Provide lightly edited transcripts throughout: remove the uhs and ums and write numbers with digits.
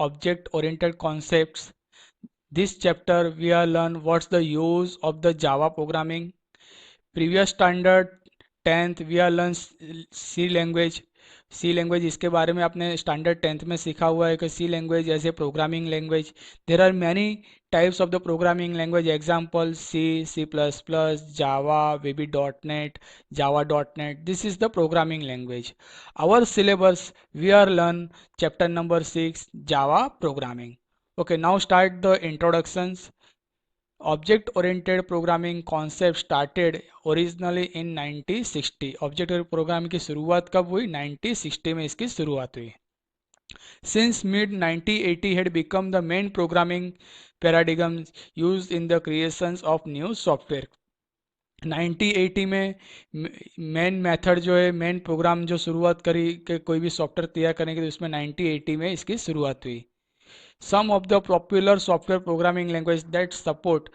object oriented concepts. This chapter we are learn what's the use of the Java programming. Previous standard 10th we are learn C language. C language इसके बारे में आपने standard 10th में सीखा हुआ है कि C language as a programming language. There are many types of the programming language. Example C, C++, Java, VB.NET, Java.NET. This is the programming language. Our syllabus we are learn chapter number 6 Java programming. Okay, now start the introductions. Object oriented programming concept started originally in 1960. Object oriented programming की शुरुआत कब हुई? 1960 में इसकी शुरुआत हुई. Since mid 1980 had become the main programming paradigm used in the creations of new software. 1980 में main method जो है, मेन प्रोग्राम जो शुरुआत करी कि कोई भी सॉफ्टवेयर तैयार करने के लिए, उसमें 1980 में इसकी शुरुआत हुई. Some of the popular software programming language that support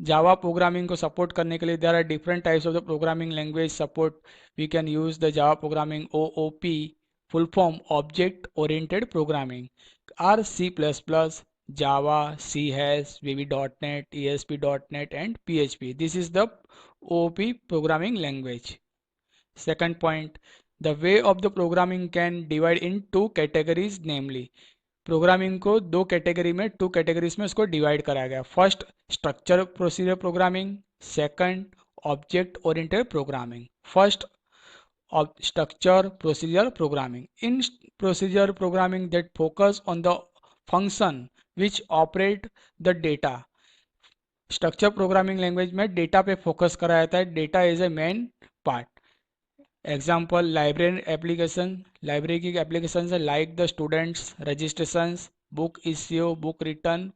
Java programming को support करने के लिए there are different types of the programming language support. We can use the Java programming OOP, full form Object Oriented Programming, or C++, Java, C#, VB.NET, ESP.NET and PHP. This is the OOP programming language. Second point, the way of the programming can divide in two categories, namely programming को दो category में, two categories में उसको divide कराया गया. First structure procedure programming, second object oriented programming. First structure procedure programming. In procedure programming that focus on the function which operate the data. Structure programming language में data पे focus कराया जाता है. Data is a main part. Example library application. Library की application है like the students registrations, book issue, book return,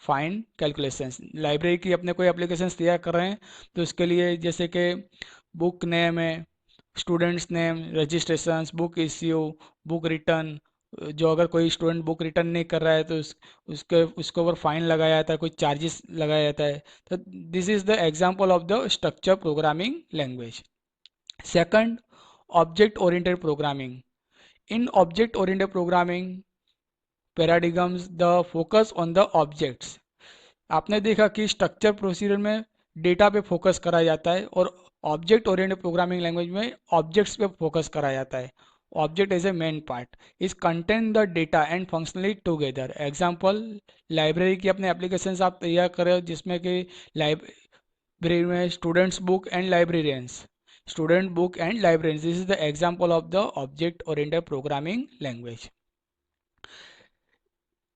fine, calculations. Library की अपने कोई एप्लीकेशन तैयार कर रहे हैं तो उसके लिए जैसे कि बुक नेम है, students name, registrations, book issue, book return. जो अगर कोई स्टूडेंट बुक रिटर्न नहीं कर रहा है तो उसके ऊपर फाइन लगाया जाता है, कोई चार्जेस लगाया जाता है. तो this is the example of the structure programming language. Second, object-oriented programming. In object-oriented programming paradigms, the focus on the objects. आपने देखा कि स्ट्रक्चर प्रोसीजर में डेटा पे फोकस कराया जाता है और ऑब्जेक्ट ओरिएंटेड प्रोग्रामिंग लैंग्वेज में ऑब्जेक्ट्स पे फोकस कराया जाता है. Object is a main part, is contain the data and functionally together. Example library की अपने एप्लीकेशंस आप तैयार करें जिसमें कि लाइब्रेरी में students book and librarians, student book and librarians. This is the example of the object oriented programming language.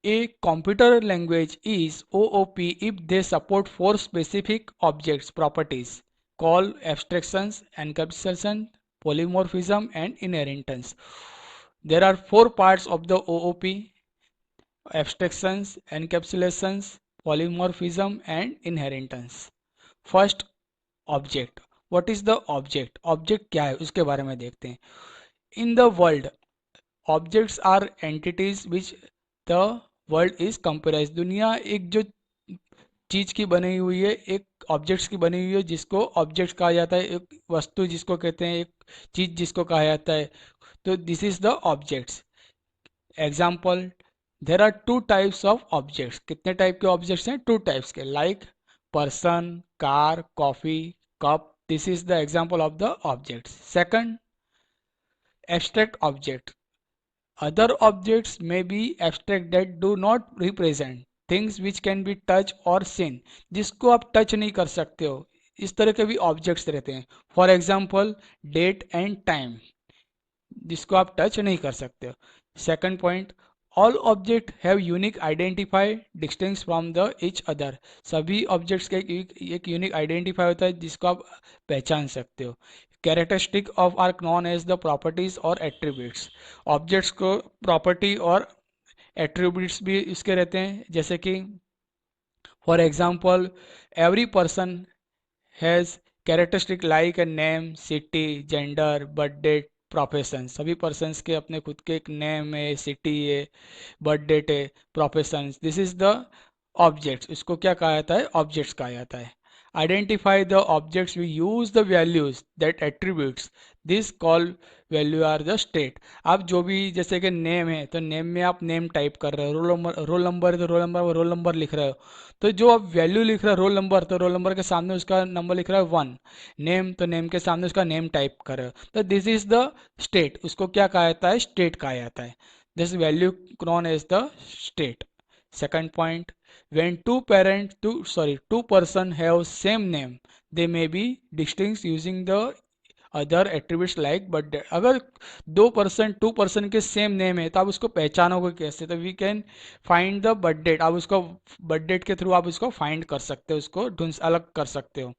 A computer language is OOP if they support four specific objects properties: call, abstractions, encapsulation, polymorphism and inheritance. There are four parts of the OOP: abstractions, encapsulations, polymorphism and inheritance. First, object. What is the object? Object क्या है उसके बारे में देखते हैं. In the world objects are entities which the world is comprise. दुनिया एक जो चीज की बनी हुई है, एक ऑब्जेक्ट्स की बनी हुई है जिसको ऑब्जेक्ट्स कहा जाता है. एक वस्तु जिसको कहते हैं, एक चीज जिसको कहा जाता है. तो this is the objects. Example, there are two types of objects. कितने टाइप के ऑब्जेक्ट्स हैं? टू टाइप्स के. Like person, car, coffee, cup. This is the example of the objects. Second, abstract object. Other objects may be abstract that do not represent things which can be touched or seen. जिसको आप touch नहीं कर सकते हो, इस तरह के भी ऑब्जेक्ट्स रहते हैं. For example date and time, जिसको आप टच नहीं कर सकते हो. Second point, all object have unique identify distinct from the each other. सभी ऑब्जेक्ट्स का एक यूनिक आइडेंटिफाई होता है जिसको आप पहचान सकते हो. Characteristic of are known as the properties और एट्रीब्यूट्स. ऑब्जेक्ट्स को प्रॉपर्टी और एट्रीब्यूट्स भी इसके रहते हैं, जैसे कि for example every person has characteristic like a name, city, gender, birthday, profession. सभी पर्सन्स के अपने खुद के एक नेम है, सिटी है, बर्थ डेट है, profession. This is the objects. इसको क्या कहा जाता है? ऑब्जेक्ट्स कहा जाता है. Identify the objects, we use the values that attributes this call value are the state. आप जो भी जैसे कि नेम है तो नेम में आप नेम टाइप कर रहे हो, रोल नंबर है तो रोल नंबर लिख रहे हो। तो जो आप वैल्यू लिख रहे हो रोल नंबर, तो रोल नंबर के सामने उसका नंबर लिख रहा है 1। नेम तो नेम के सामने उसका नेम टाइप कर रहे हो, तो दिस इज द स्टेट। उसको क्या कहा जाता है? स्टेट कहा जाता है। This value known as the state. Second point, when two person have same name, they may be distinct using the other attributes like birthday. अगर टू पर्सन के सेम नेम है तो आप उसको पहचानोगे कैसे? तो we can find the birth date. आप उसको बर्थ डेट के थ्रू आप उसको फाइंड कर सकते हो, उसको ढूंढ अलग कर सकते हो।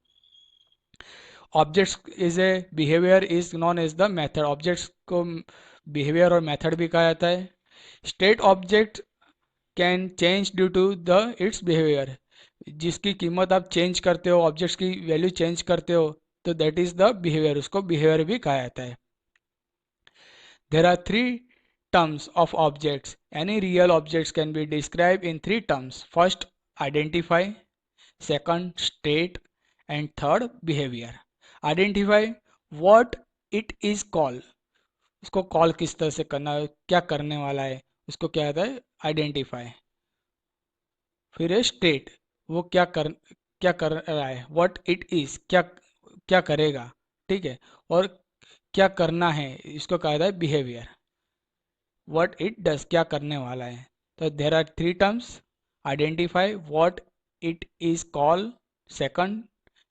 Objects is a behaviour is known as the method. Objects को बिहेवियर और मेथड भी कहा जाता है। State object can change due to the its behaviour. जिसकी कीमत आप चेंज करते हो, ऑब्जेक्ट्स की वैल्यू चेंज करते हो, तो दैट इज द बिहेवियर, उसको बिहेवियर भी कहा जाता है। There are three terms of objects. Any real objects can be described in three terms. First, identify. Second, state. And third, behavior. Identify what it is called. उसको call किस तरह से करना है, क्या करने वाला है, उसको क्या कहता है? आइडेंटिफाई। फिर है स्टेट, वो क्या कर रहा है। व्हाट इट इज, क्या क्या करेगा, ठीक है। और क्या करना है, इसको कहा जाता है बिहेवियर। व्हाट इट डज, क्या करने वाला है। तो there are three terms, identify, what it is call, second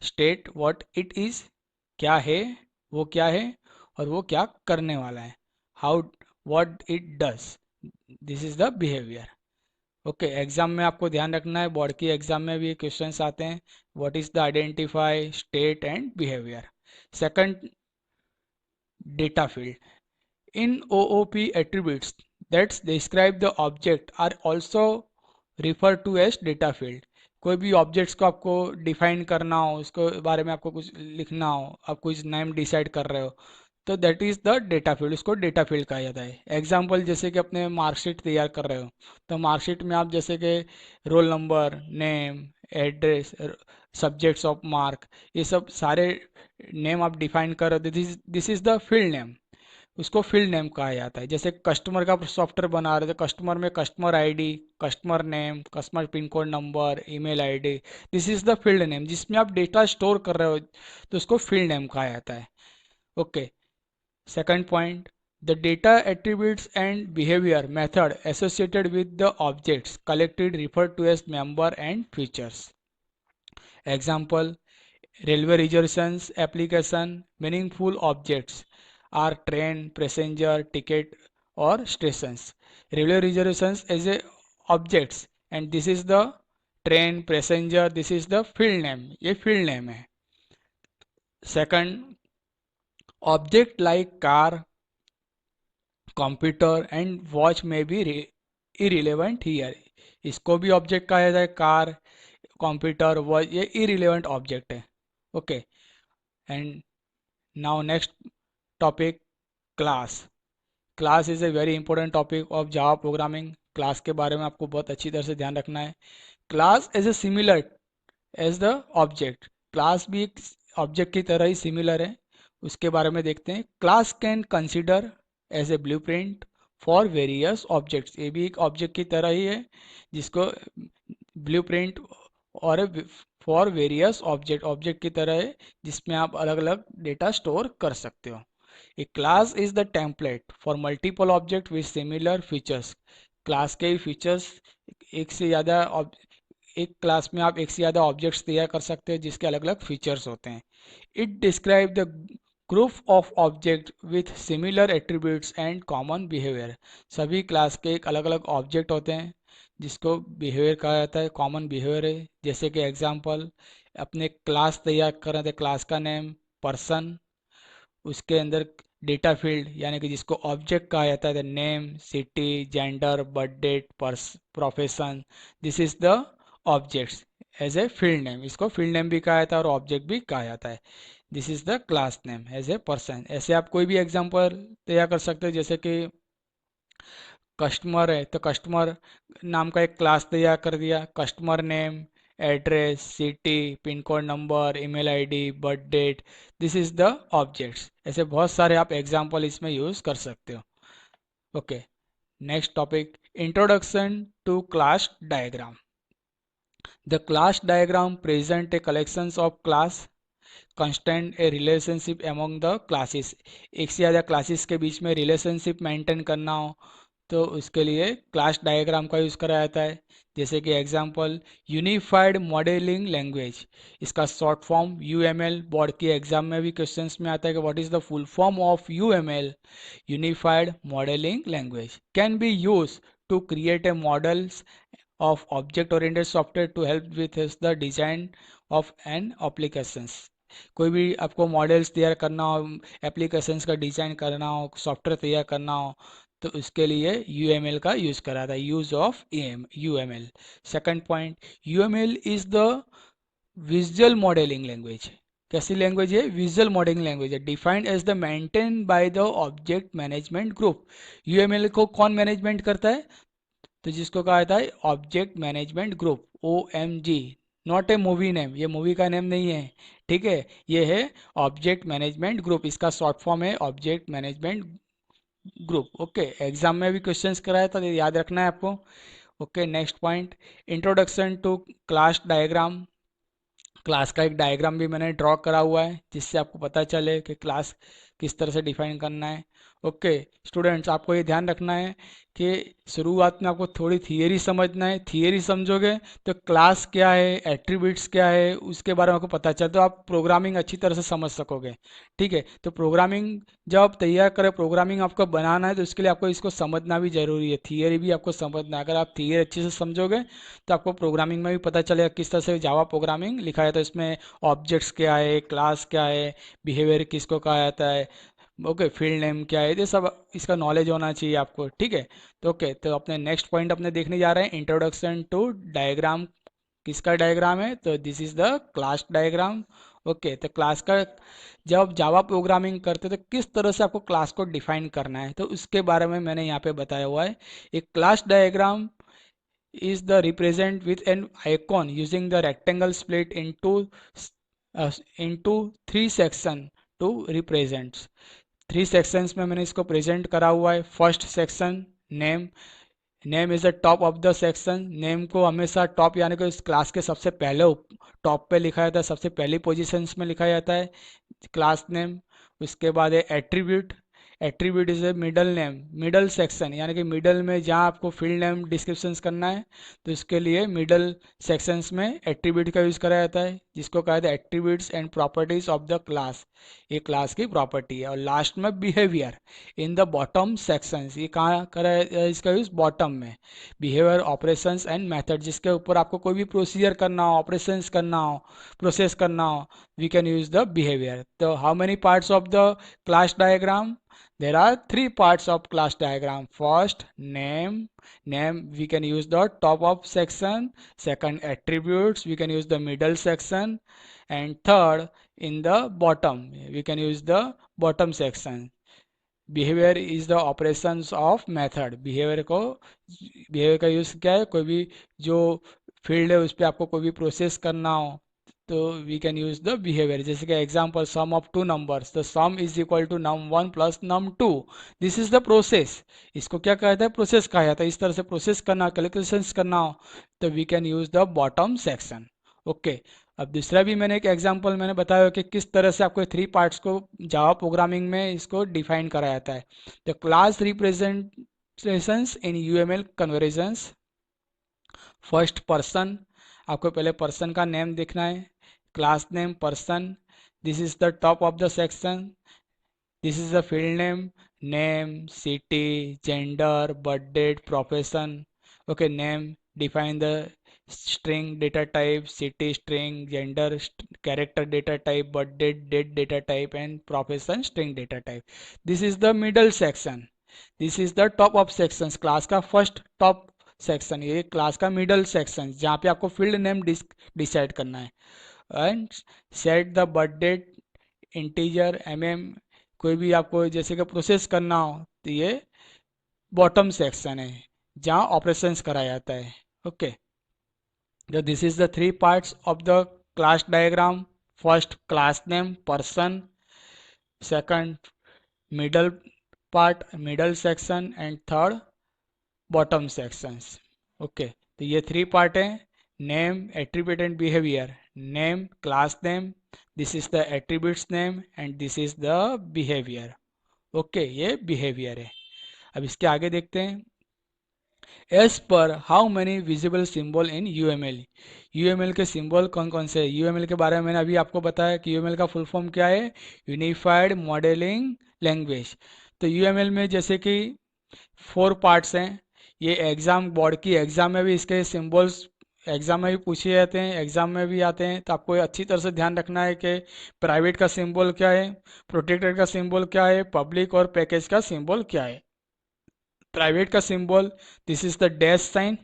state, what it is, क्या है, वो क्या है, और वो क्या करने वाला है, how, what it does, this is the behaviour. Okay, exam में आपको ध्यान रखना है, बोर्ड की एग्जाम में भी क्वेश्चंस आते हैं, what is the identify, state and behaviour. Second, data field. In OOP, attributes that describe the object are also referred to as data field. कोई भी ऑब्जेक्ट्स को आपको डिफाइन करना हो, उसको बारे में आपको कुछ लिखना हो, आप कुछ नेम डिसाइड कर रहे हो, तो that is the data field, उसको डेटा फील्ड कहा जाता है। एग्जाम्पल, जैसे कि अपने मार्कशीट तैयार कर रहे हो, तो मार्कशीट में आप जैसे कि roll number, name, address, subjects of mark, ये सब सारे नेम आप डिफाइन कर रहे हो, this is the field name, उसको फील्ड नेम कहा जाता है। जैसे कस्टमर का सॉफ्टवेयर बना रहे थे, कस्टमर में customer ID, customer name, customer pin code number, email ID, this is the field name. जिसमें आप डेटा स्टोर कर रहे हो तो उसको फील्ड नेम कहा जाता है। Okay, second point, the data attributes and behaviour method associated with the objects collected refer to as member and features. Example, railway reservations application, meaningful objects are train, passenger, ticket or stations. Railway reservations is a objects and this is the train, passenger, this is the field name, ये field name है। Second, object like car, computer and watch may be irrelevant here. इसको भी object कहा जाता है, car, computer, watch, ये irrelevant object है। Okay, and now next topic, class. Class is a very important topic of Java programming. Class के बारे में आपको बहुत अच्छी तरह से ध्यान रखना है। Class is a similar as the object, class भी एक ऑब्जेक्ट की तरह ही सिमिलर है, उसके बारे में देखते हैं। Class can consider as a blueprint for various objects, ये भी एक ऑब्जेक्ट की तरह ही है जिसको ब्लूप्रिंट और फॉर वेरियस ऑब्जेक्ट की तरह है जिसमें आप अलग अलग डेटा स्टोर कर सकते हो। A class is the template for multiple objects with similar features. Class के ही फीचर्स, एक से ज़्यादा एक क्लास में आप एक से ज़्यादा ऑब्जेक्ट्स तैयार कर सकते हैं जिसके अलग अलग फीचर्स होते हैं। It describe the group of object with similar attributes and common behaviour. सभी क्लास के एक अलग अलग ऑब्जेक्ट होते हैं जिसको बिहेवियर कहा जाता है, कॉमन बिहेवियर है। जैसे कि एग्जांपल, अपने क्लास तैयार कर रहे थे, क्लास का नेम पर्सन, उसके अंदर डेटा फील्ड यानी कि जिसको ऑब्जेक्ट कहा जाता है, name, city, gender, birth date, profession, this is the objects as a field name. इसको फील्ड नेम भी कहा जाता है और ऑब्जेक्ट भी कहा जाता है। This is the class name as a person. ऐसे आप कोई भी एग्जांपल तैयार कर सकते हो, जैसे कि कस्टमर है तो कस्टमर नाम का एक क्लास तैयार कर दिया, customer name, address, city, pin code number, email ID, birth date, this is the objects. ऐसे बहुत सारे आप एग्जांपल इसमें यूज कर सकते हो। Okay, next topic, introduction to class diagram. The class diagram present a collections of class constant a relationship among the classes. एक से ज़्यादा क्लासेस के बीच में रिलेशनशिप मेंटेन करना हो तो उसके लिए क्लास डायग्राम का यूज़ करा जाता है। जैसे कि एग्जांपल, यूनिफाइड मॉडलिंग लैंग्वेज, इसका शॉर्ट फॉर्म यूएमएल। बोर्ड के एग्जाम में भी क्वेश्चंस में आता है कि what is the full form of UML. Unified modelling language can be use to create a models of object oriented software to help with is the design of an applications। कोई भी आपको models तैयार करना हो, applications का design करना हो, software तैयार करना हो, तो उसके लिए यूएमएल का यूज़ करा था, use of UML. Second point, UML is the visual modelling language. कैसी लैंग्वेज है? विजुअल मॉडलिंग लैंग्वेज है। Defined as the maintain by the object management group. UML को कौन मैनेजमेंट करता है? तो जिसको कहा जाता है object management group, OMG। Not a movie name, ये मूवी का नेम नहीं है, ठीक है, ये है ऑब्जेक्ट मैनेजमेंट ग्रुप, इसका शॉर्ट फॉर्म है object management group. Okay, exam में भी क्वेश्चंस कराया था, याद रखना है आपको। Okay, next point, introduction to class diagram. Class का एक डायग्राम भी मैंने ड्रॉ करा हुआ है जिससे आपको पता चले कि क्लास किस तरह से डिफाइन करना है। ओके स्टूडेंट्स, आपको ये ध्यान रखना है कि शुरुआत में आपको थोड़ी थियरी समझना है। थियरी समझोगे तो क्लास क्या है, एट्रीब्यूट्स क्या है, उसके बारे में आपको पता चले तो आप प्रोग्रामिंग अच्छी तरह से समझ सकोगे। ठीक है, तो प्रोग्रामिंग जब आप तैयार करें, प्रोग्रामिंग आपको बनाना है तो उसके लिए आपको इसको समझना भी जरूरी है, थियरी भी आपको समझना है। अगर आप थियरी अच्छे से समझोगे तो आपको प्रोग्रामिंग में भी पता चलेगा किस तरह से जावा प्रोग्रामिंग लिखा है। तो इसमें ऑब्जेक्ट्स क्या है, क्लास क्या है, बिहेवियर किसको कहा जाता है, ओके, फील्ड नेम क्या है, ये सब इसका नॉलेज होना चाहिए आपको। ठीक है, तो ओके, तो अपने नेक्स्ट पॉइंट अपने देखने जा रहे हैं, इंट्रोडक्शन टू डायग्राम। किसका डायग्राम है? तो this is the class diagram. Okay, तो क्लास का जब आप जावा प्रोग्रामिंग करते हो तो किस तरह से आपको क्लास को डिफाइन करना है, तो उसके बारे में मैंने यहाँ पे बताया हुआ है। एक class diagram is the represent with an icon using the rectangle split into three section to represent। Three sections में मैंने इसको प्रेजेंट करा हुआ है। First section, name. Name is the top of the section. Name को हमेशा top यानी कि इस क्लास के सबसे पहले टॉप पे लिखा जाता है, सबसे पहली पोजीशंस में लिखा जाता है क्लास नेम। उसके बाद है attribute. Attribute is a middle name, middle section यानी कि मिडल में जहाँ आपको फील्ड नेम डिस्क्रिप्शंस करना है तो इसके लिए मिडल सेक्शंस में एट्रीब्यूट का यूज़ करा जाता है, जिसको कहा जाता है attributes and properties of the class. ये क्लास की प्रॉपर्टी है। और लास्ट में behaviour in the bottom sections, ये कहाँ करा है इसका यूज़? बॉटम में। बिहेवियर, ऑपरेशंस एंड मेथड, जिसके ऊपर आपको कोई भी प्रोसीजर करना हो, ऑपरेशंस करना हो, प्रोसेस करना हो, we can use the behavior। So how many parts of the class diagram? There are three parts of class diagram. First, name. Name we can use the top of section. Second, attributes we can use the middle section. And third, in the bottom we can use the bottom section। Behaviour is the operations of method. Behaviour का use क्या है? कोई भी जो field है उस पर आपको कोई भी प्रोसेस करना हो तो we can use the behaviour. जैसे कि example, sum of two numbers, the sum is equal to num1 plus num2। This is the process. इसको क्या कहता है? प्रोसेस कहा जाता है। इस तरह से प्रोसेस करना, कैलकुलेशंस करना हो तो we can use the bottom section. Okay, अब दूसरा भी मैंने एक एग्जांपल मैंने बताया कि किस तरह से आपको थ्री पार्ट्स को जावा प्रोग्रामिंग में इसको डिफाइन करा जाता है। The class representations in UML conversions. First, person. आपको पहले पर्सन का नेम देखना है, class name person. This is the top of the section. This is the field name, name, city, gender, birth date, profession. Okay, name define the string data type, city string, gender character data type, birth date data type, and profession string data type। this is the middle section। this is the top of sections। Class का first top section, ये class का middle section जहाँ पे आपको field name decide करना है। And set the birth date, integer, कोई भी आपको जैसे कि प्रोसेस करना हो तो ये बॉटम सेक्शन है जहाँ ऑपरेशंस कराया जाता है। Okay, So this is the three parts of the class diagram. First, class name, person. Second, middle part, middle section, and third, bottom sections. Okay, तो ये थ्री पार्ट है. Name, attribute and behaviour. Name, class name, this is the attributes name and this is the behaviour. Okay, ये behaviour है. अब इसके आगे देखते हैं. As per how many visible symbol in UML. UML के सिंबल कौन कौन से. यूएमएल के बारे में मैंने अभी आपको बताया कि यूएमएल का फुल फॉर्म क्या है. Unified modelling language. तो यूएमएल में जैसे कि 4 पार्ट्स हैं. ये एग्जाम, बोर्ड की एग्जाम में भी इसके सिंबल्स एग्जाम में भी पूछे जाते हैं, एग्जाम में भी आते हैं. तो आपको अच्छी तरह से ध्यान रखना है कि प्राइवेट का सिंबल क्या है, प्रोटेक्टेड का सिंबल क्या है, पब्लिक और पैकेज का सिंबल क्या है. प्राइवेट का symbol, this is the dash sign,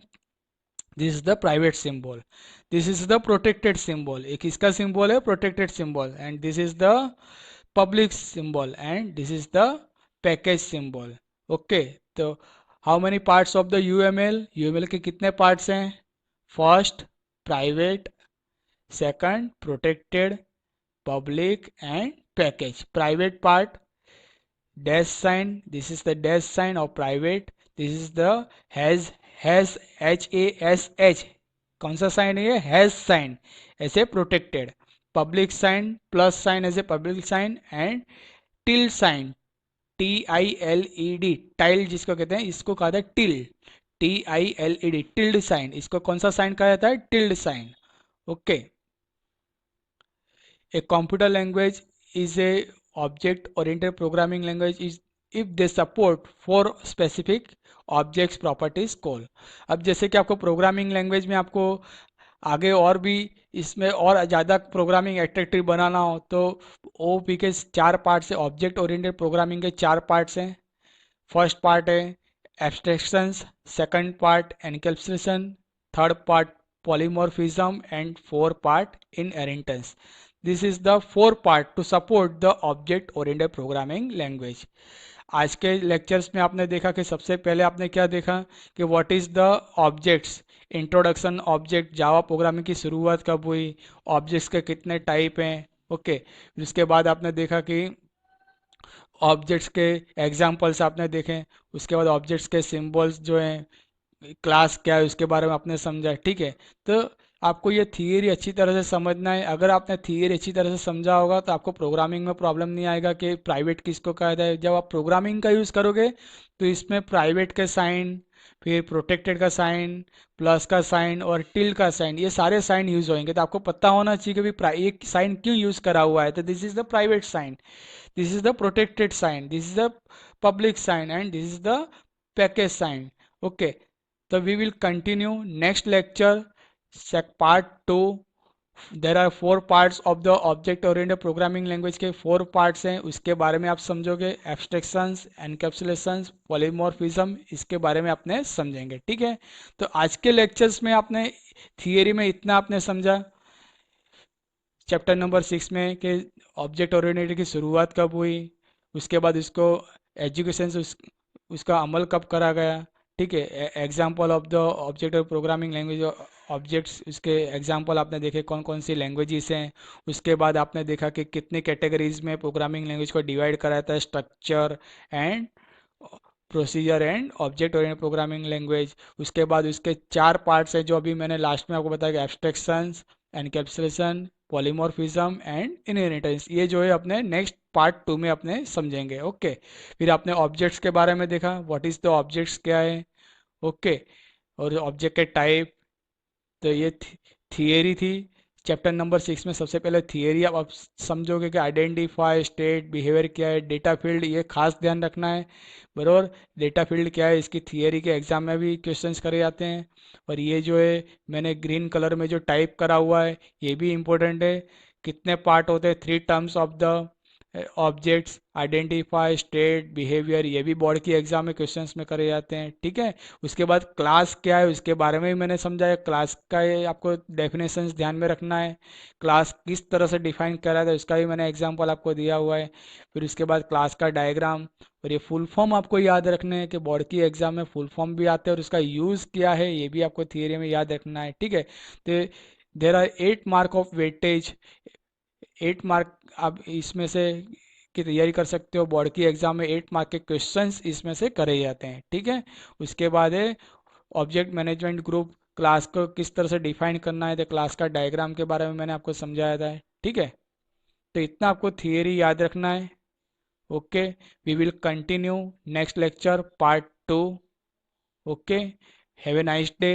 this is the private symbol. This is the protected symbol, एक इसका सिंबल है protected symbol. And this is the public symbol and this is the package symbol. Okay, तो how many parts of the UML. UML के कितने parts हैं. First private, second protected, public and package. Private part, dash sign, this is the dash sign of private. this is the has HASH. कौन सा sign है ये. Hash sign ऐसे protected. Public sign, plus sign ऐसे public sign. And tilde sign, TILED, tile जिसको कहते हैं, इसको कहा जाता है टिल. TILED, tilde sign. इसको कौन सा साइन कहा जाता है. Tilde sign. Okay. A computer language is a object oriented programming language is if they support for specific objects properties call. अब जैसे कि आपको प्रोग्रामिंग लैंग्वेज में आपको आगे और भी इसमें और ज़्यादा प्रोग्रामिंग एट्रैक्टिव बनाना हो तो OOP के 4 पार्ट्स है. ऑब्जेक्ट ओरिएंटेड प्रोग्रामिंग के 4 पार्ट्स हैं. फर्स्ट पार्ट है abstractions, second part encapsulation, third part polymorphism and 4 part inheritance. This is the 4 part to support the object oriented programming language. आज के lectures में आपने देखा कि सबसे पहले आपने क्या देखा कि what is the objects. Introduction object, Java programming की शुरुआत कब हुई, ऑब्जेक्ट्स के कितने टाइप हैं. ओके, उसके बाद आपने देखा कि ऑब्जेक्ट्स के एग्जाम्पल्स आपने देखे. उसके बाद ऑब्जेक्ट्स के सिंबल्स जो हैं, क्लास क्या है उसके बारे में आपने समझा. ठीक है, तो आपको ये थियरी अच्छी तरह से समझना है. अगर आपने थियरी अच्छी तरह से समझा होगा तो आपको प्रोग्रामिंग में प्रॉब्लम नहीं आएगा कि प्राइवेट किसको कहा जाए. जब आप प्रोग्रामिंग का यूज़ करोगे तो इसमें प्राइवेट के साइन, फिर प्रोटेक्टेड का साइन, प्लस का साइन और टिल का साइन, ये सारे साइन यूज़ होंगे. तो आपको पता होना चाहिए कि भाई एक साइन क्यों यूज़ करा हुआ है. तो this is the private sign, this is the protected sign, this is the public sign and this is the package sign. Okay, so we will continue next lecture, part 2. there are 4 parts of the object oriented programming language के 4 parts हैं, उसके बारे में आप समझोगे. Abstractions, एनकैप्सुलेशंस, polymorphism, इसके बारे में आपने समझेंगे. ठीक है, तो आज के लेक्चर्स में आपने थियरी में इतना आपने समझा चैप्टर नंबर 6 में कि ऑब्जेक्ट ओरिएंटेड की शुरुआत कब हुई, उसके बाद उसको एजुकेशन से उसका अमल कब करा गया. ठीक है, एग्जाम्पल ऑफ द ऑब्जेक्ट और प्रोग्रामिंग लैंग्वेज, ऑब्जेक्ट्स उसके एग्जाम्पल आपने देखे कौन कौन सी लैंग्वेजेस हैं. उसके बाद आपने देखा कि कितने कैटेगरीज में प्रोग्रामिंग लैंग्वेज को डिवाइड करा जाता है. Structure and procedure and object oriented programming language. उसके बाद उसके 4 पार्ट्स है जो अभी मैंने लास्ट में आपको बताया कि abstractions, encapsulation, polymorphism and inheritance. ये जो है अपने नेक्स्ट पार्ट 2 में अपने समझेंगे. ओके, फिर आपने ऑब्जेक्ट्स के बारे में देखा, व्हाट इज़ द ऑब्जेक्ट्स क्या है. ओके, और ऑब्जेक्ट के टाइप. तो ये थियरी थी. चैप्टर नंबर 6 में सबसे पहले थियरी आप समझोगे कि आइडेंटिफाई स्टेट बिहेवियर क्या है. डेटा फील्ड, ये खास ध्यान रखना है बराबर. डेटा फील्ड क्या है, इसकी थियरी के एग्जाम में भी क्वेश्चंस करे जाते हैं. और ये जो है मैंने ग्रीन कलर में जो टाइप करा हुआ है ये भी इम्पोर्टेंट है. कितने पार्ट होते हैं, 3 terms of the objects, identify, state, behaviour, ये भी बोर्ड की एग्जाम में क्वेश्चंस में करे जाते हैं। ठीक है, उसके बाद क्लास क्या है उसके बारे में भी मैंने समझाया। क्लास का ये आपको डेफिनेशंस ध्यान में रखना है, क्लास किस तरह से डिफाइन करा था उसका भी मैंने एग्जांपल आपको दिया हुआ है। फिर उसके बाद क्लास का डायग्राम, और ये फुल फॉर्म आपको याद रखने हैं कि बोर्ड की एग्जाम में फुल फॉर्म भी आते हैं और उसका यूज़ क्या है ये भी आपको थियरी में याद रखना है। ठीक है, तो there are 8 mark of weightage, 8 mark आप इसमें से की तैयारी कर सकते हो। बोर्ड की एग्जाम में 8 मार्क के क्वेश्चंस इसमें से करे जाते हैं। ठीक है, उसके बाद है ऑब्जेक्ट मैनेजमेंट ग्रुप, क्लास को किस तरह से डिफाइन करना है, तो क्लास का डायग्राम के बारे में मैंने आपको समझाया था। ठीक है, तो इतना आपको थियरी याद रखना है। Okay, we will continue next lecture part 2। Okay, have a nice day.